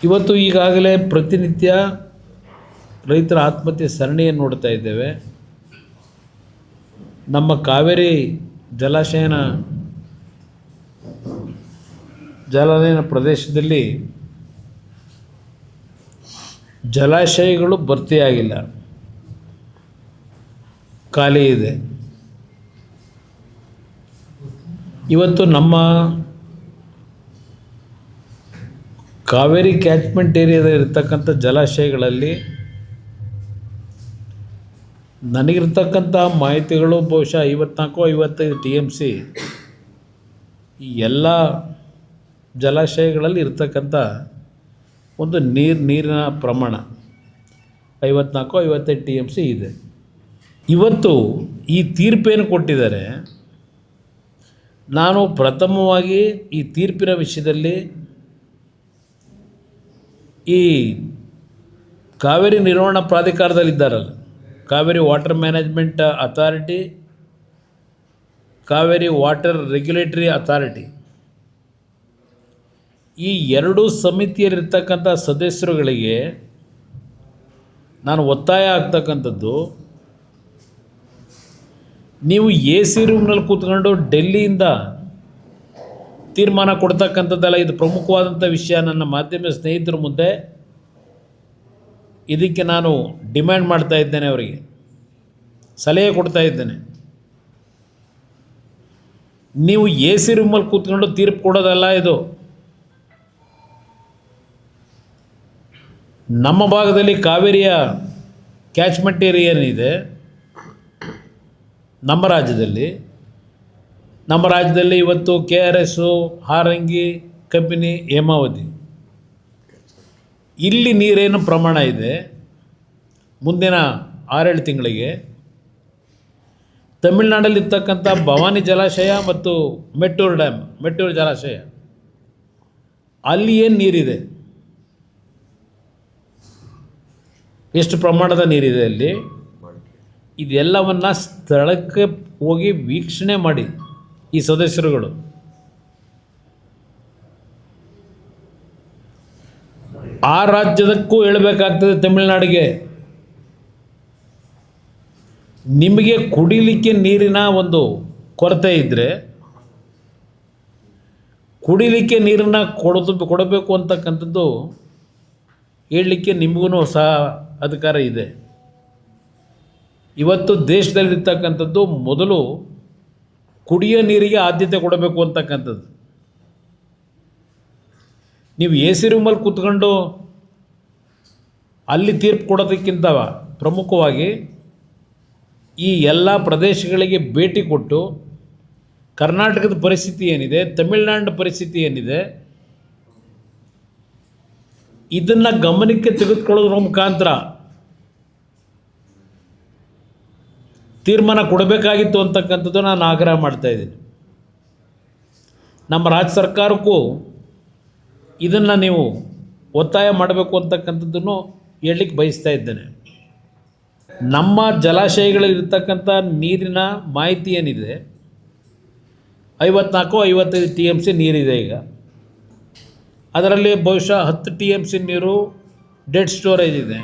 ಇವತ್ತು ಈಗಾಗಲೇ ಪ್ರತಿನಿತ್ಯ ರೈತರ ಆತ್ಮಹತ್ಯೆ ಸರಣಿಯನ್ನು ನೋಡ್ತಾ ಇದ್ದೇವೆ. ನಮ್ಮ ಕಾವೇರಿ ಜಲಾನಯನ ಪ್ರದೇಶದಲ್ಲಿ ಜಲಾಶಯಗಳು ಭರ್ತಿಯಾಗಿಲ್ಲ, ಖಾಲಿ ಇದೆ. ಇವತ್ತು ನಮ್ಮ ಕಾವೇರಿ ಕ್ಯಾಚ್ಮೆಂಟ್ ಏರಿಯಾದಲ್ಲಿ ಇರತಕ್ಕಂಥ ಜಲಾಶಯಗಳಲ್ಲಿ ನನಗಿರ್ತಕ್ಕಂಥ ಮಾಹಿತಿಗಳು ಬಹುಶಃ 54-55 TMC ಈ ಎಲ್ಲ ಜಲಾಶಯಗಳಲ್ಲಿ ಇರ್ತಕ್ಕಂಥ ಒಂದು ನೀರಿನ ಪ್ರಮಾಣ 54-55 TMC ಇದೆ. ಇವತ್ತು ಈ ತೀರ್ಪೇನು ಕೊಟ್ಟಿದ್ದಾರೆ, ನಾನು ಪ್ರಥಮವಾಗಿ ಈ ತೀರ್ಪಿನ ವಿಷಯದಲ್ಲಿ ಈ ಕಾವೇರಿ ನಿರ್ವಹಣಾ ಪ್ರಾಧಿಕಾರದಲ್ಲಿದ್ದಾರಲ್ಲ, Cauvery water management authority, Cauvery water regulatory authority, ಈ ಎರಡೂ ಸಮಿತಿಯಲ್ಲಿರ್ತಕ್ಕಂಥ ಸದಸ್ಯರುಗಳಿಗೆ ನಾನು ಒತ್ತಾಯ ಆಗ್ತಕ್ಕಂಥದ್ದು, ನೀವು AC ರೂಮ್ನಲ್ಲಿ ಕೂತ್ಕೊಂಡು ಡೆಲ್ಲಿಯಿಂದ ತೀರ್ಮಾನ ಕೊಡ್ತಕ್ಕಂಥದ್ದಲ್ಲ. ಇದು ಪ್ರಮುಖವಾದಂಥ ವಿಷಯ. ನನ್ನ ಮಾಧ್ಯಮ ಸ್ನೇಹಿತರ ಮುಂದೆ ಇದಕ್ಕೆ ನಾನು ಡಿಮ್ಯಾಂಡ್ ಮಾಡ್ತಾ ಇದ್ದೇನೆ, ಅವರಿಗೆ ಸಲಹೆ ಕೊಡ್ತಾ ಇದ್ದೇನೆ. ನೀವು AC ರೂಮಲ್ಲಿ ಕೂತ್ಕೊಂಡು ತೀರ್ಪು ಕೊಡೋದಲ್ಲ ಇದು. ನಮ್ಮ ಭಾಗದಲ್ಲಿ ಕಾವೇರಿಯ ಕ್ಯಾಚ್ಮೆಂಟ್ ಏರಿಯಾ ಏನಿದೆ ನಮ್ಮ ರಾಜ್ಯದಲ್ಲಿ ಇವತ್ತು KRS, ಹಾರಂಗಿ, ಕಬಿನಿ, ಹೇಮಾವತಿ ಇಲ್ಲಿ ನೀರೇನು ಪ್ರಮಾಣ ಇದೆ ಮುಂದಿನ 6-7 ತಿಂಗಳಿಗೆ, ತಮಿಳುನಾಡಲ್ಲಿರ್ತಕ್ಕಂಥ ಭವಾನಿ ಜಲಾಶಯ ಮತ್ತು ಮೆಟ್ಟೂರು ಜಲಾಶಯ ಅಲ್ಲಿ ಏನು ನೀರಿದೆ, ಎಷ್ಟು ಪ್ರಮಾಣದ ನೀರಿದೆ ಅಲ್ಲಿ, ಇದೆಲ್ಲವನ್ನು ಸ್ಥಳಕ್ಕೆ ಹೋಗಿ ವೀಕ್ಷಣೆ ಮಾಡಿ ಈ ಸದಸ್ಯರುಗಳು. ಆ ರಾಜ್ಯದಕ್ಕೂ ಹೇಳಬೇಕಾಗ್ತದೆ, ತಮಿಳುನಾಡಿಗೆ ನಿಮಗೆ ಕುಡಿಲಿಕ್ಕೆ ನೀರಿನ ಒಂದು ಕೊರತೆ ಇದ್ದರೆ ಕುಡಿಲಿಕ್ಕೆ ನೀರನ್ನು ಕೊಡಬೇಕು ಅಂತಕ್ಕಂಥದ್ದು ಹೇಳಲಿಕ್ಕೆ ನಿಮಗೂ ಸಹ ಅಧಿಕಾರ ಇದೆ. ಇವತ್ತು ದೇಶದಲ್ಲಿರ್ತಕ್ಕಂಥದ್ದು ಮೊದಲು ಕುಡಿಯೋ ನೀರಿಗೆ ಆದ್ಯತೆ ಕೊಡಬೇಕು ಅಂತಕ್ಕಂಥದ್ದು. ನೀವು AC ರೂಮಲ್ಲಿ ಕೂತ್ಕೊಂಡು ಅಲ್ಲಿ ತೀರ್ಪು ಕೊಡೋದಕ್ಕಿಂತ ಪ್ರಮುಖವಾಗಿ ಈ ಎಲ್ಲ ಪ್ರದೇಶಗಳಿಗೆ ಭೇಟಿ ಕೊಟ್ಟು ಕರ್ನಾಟಕದ ಪರಿಸ್ಥಿತಿ ಏನಿದೆ, ತಮಿಳುನಾಡಿನ ಪರಿಸ್ಥಿತಿ ಏನಿದೆ, ಇದನ್ನು ಗಮನಕ್ಕೆ ತೆಗೆದುಕೊಳ್ಳೋದ್ರ ಮುಖಾಂತರ ತೀರ್ಮಾನ ಕೊಡಬೇಕಾಗಿತ್ತು ಅಂತಕ್ಕಂಥದ್ದು ನಾನು ಆಗ್ರಹ ಮಾಡ್ತಾಯಿದ್ದೀನಿ. ನಮ್ಮ ರಾಜ್ಯ ಸರ್ಕಾರಕ್ಕೂ ಇದನ್ನು ನೀವು ಒತ್ತಾಯ ಮಾಡಬೇಕು ಅಂತಕ್ಕಂಥದ್ದನ್ನು ಹೇಳಲಿಕ್ಕೆ ಬಯಸ್ತಾ ಇದ್ದೇನೆ. ನಮ್ಮ ಜಲಾಶಯಗಳಲ್ಲಿರ್ತಕ್ಕಂಥ ನೀರಿನ ಮಾಹಿತಿ ಏನಿದೆ, 54-55 TMC ನೀರಿದೆ ಈಗ. ಅದರಲ್ಲಿ ಬಹುಶಃ 10 TMC ನೀರು ಡೆಡ್ ಸ್ಟೋರೇಜ್ ಇದೆ.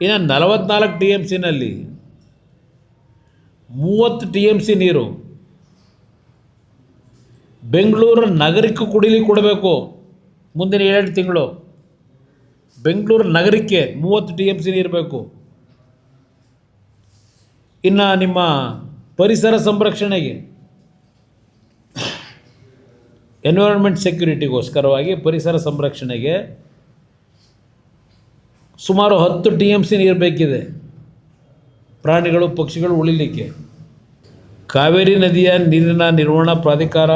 ಇನ್ನು 44 TMCನಲ್ಲಿ 30 TMC ನೀರು ಬೆಂಗಳೂರು ನಗರಕ್ಕೆ ಕುಡಿಲಿಕ್ಕೆ ಕೊಡಬೇಕು. ಮುಂದಿನ 2 ತಿಂಗಳು ಬೆಂಗಳೂರು ನಗರಕ್ಕೆ 30 TMC ನೀರು ಬೇಕು. ಇನ್ನು ನಿಮ್ಮ ಪರಿಸರ ಸಂರಕ್ಷಣೆಗೆ, ಎನ್ವಿರಾನ್ಮೆಂಟ್ ಸೆಕ್ಯೂರಿಟಿಗೋಸ್ಕರವಾಗಿ ಪರಿಸರ ಸಂರಕ್ಷಣೆಗೆ ಸುಮಾರು 10 TMC ನೀರು ಬೇಕಿದೆ, ಪ್ರಾಣಿಗಳು ಪಕ್ಷಿಗಳು ಉಳಿಲಿಕ್ಕೆ. ಕಾವೇರಿ ನದಿಯ ನೀರಿನ ನಿರ್ವಹಣಾ ಪ್ರಾಧಿಕಾರ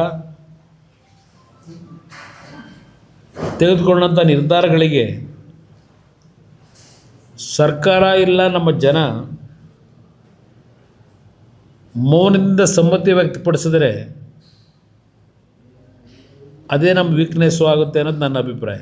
ತೆಗೆದುಕೊಂಡಂಥ ನಿರ್ಧಾರಗಳಿಗೆ ಸರ್ಕಾರ ಇಲ್ಲ ನಮ್ಮ ಜನ ಮೌನದಿಂದ ಸಮ್ಮತಿ ವ್ಯಕ್ತಪಡಿಸಿದರೆ ಅದೇ ನಮ್ಮ ವೀಕ್ನೆಸ್ಸು ಆಗುತ್ತೆ ಅನ್ನೋದು ನನ್ನ ಅಭಿಪ್ರಾಯ.